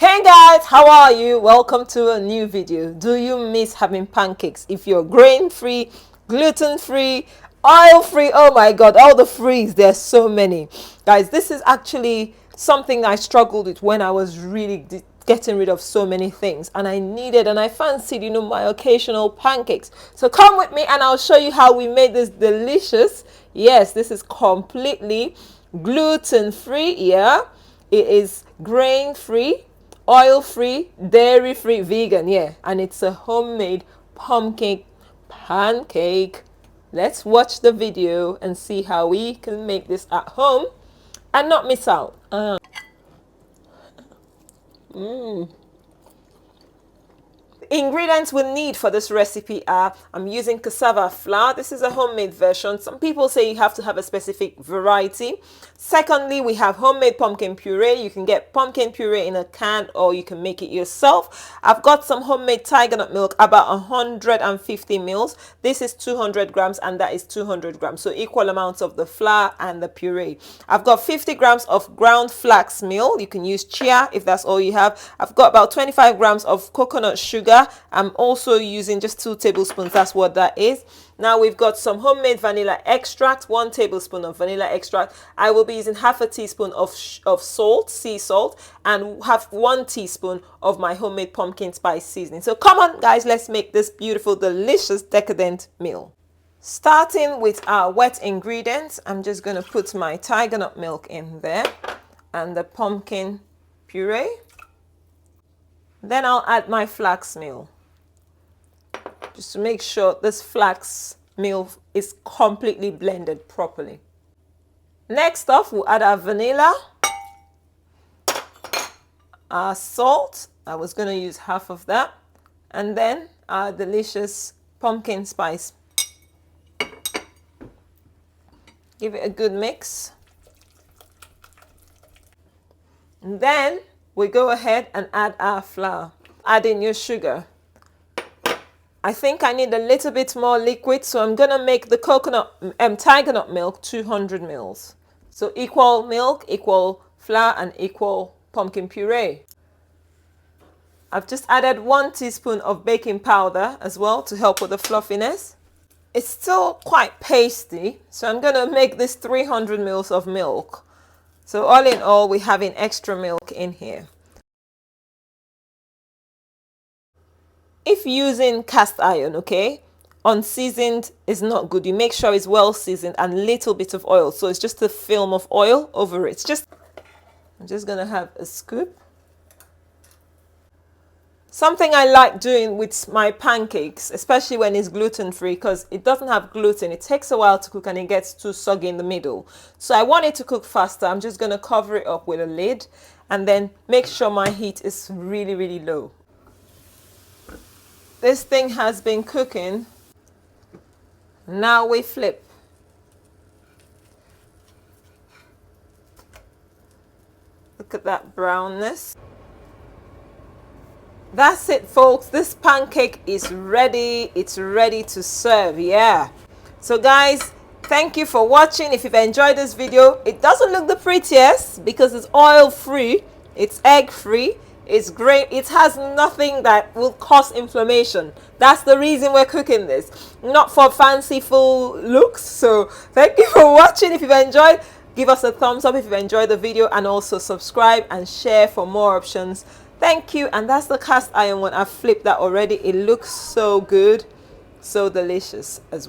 Hey guys, how are you? Welcome to a new video. Do you miss having pancakes? If you're grain free, gluten free, oil free, oh my god, all the frees, there's so many. Guys, this is actually something I struggled with when I was really getting rid of so many things, and I fancied, my occasional pancakes. So come with me and I'll show you how we made this delicious. Yes, this is completely gluten free. Yeah, it is grain free, oil free, dairy free, vegan. Yeah, and it's a homemade pumpkin pancake. Let's watch the video and see how we can make this at home and not miss out. Ingredients we need for this recipe are, I'm using cassava flour. This is a homemade version. Some people say you have to have a specific variety. Secondly, we have homemade pumpkin puree. You can get pumpkin puree in a can or you can make it yourself. I've got some homemade tiger nut milk, about 150 mils. This is 200 grams and that is 200 grams. So equal amounts of the flour and the puree. I've got 50 grams of ground flax meal. You can use chia if that's all you have. I've got about 25 grams of coconut sugar. I'm also using just 2 tablespoons. That's what that is. Now we've got some homemade vanilla extract, 1 tablespoon of vanilla extract. I will be using half a teaspoon of salt, sea salt, and have 1 teaspoon of my homemade pumpkin spice seasoning. So come on guys, let's make this beautiful, delicious, decadent meal. Starting with our wet ingredients, I'm just going to put my tiger nut milk in there and the pumpkin puree. Then I'll add my flax meal, just to make sure this flax meal is completely blended properly. Next off, we'll add our vanilla, our salt. I was going to use half of that. And then our delicious pumpkin spice. Give it a good mix. And then we go ahead and add our flour. Add in your sugar. I think I need a little bit more liquid, so I'm gonna make the tiger nut milk 200 mils. So equal milk, equal flour, and equal pumpkin puree. I've just added 1 teaspoon of baking powder as well to help with the fluffiness. It's still quite pasty, so I'm gonna make this 300 mils of milk. So all in all, we're having extra milk in here. If using cast iron, okay, unseasoned is not good. You make sure it's well seasoned and little bit of oil. So it's just a film of oil over it. I'm just gonna have a scoop. Something I like doing with my pancakes, especially when it's gluten-free, because it doesn't have gluten. It takes a while to cook and it gets too soggy in the middle. So I want it to cook faster. I'm just going to cover it up with a lid and then make sure my heat is really, really low. This thing has been cooking. Now we flip. Look at that brownness. That's it, folks. This pancake is ready. It's ready to serve. Yeah. So guys, thank you for watching. If you've enjoyed this video, it doesn't look the prettiest because it's oil free, it's egg free, it's great. It has nothing that will cause inflammation. That's the reason we're cooking this, not for fanciful looks. So thank you for watching. If you've enjoyed, give us a thumbs up if you've enjoyed the video, and also subscribe and share for more options. Thank you. And that's the cast iron one. I've flipped that already. It looks so good, so delicious as well.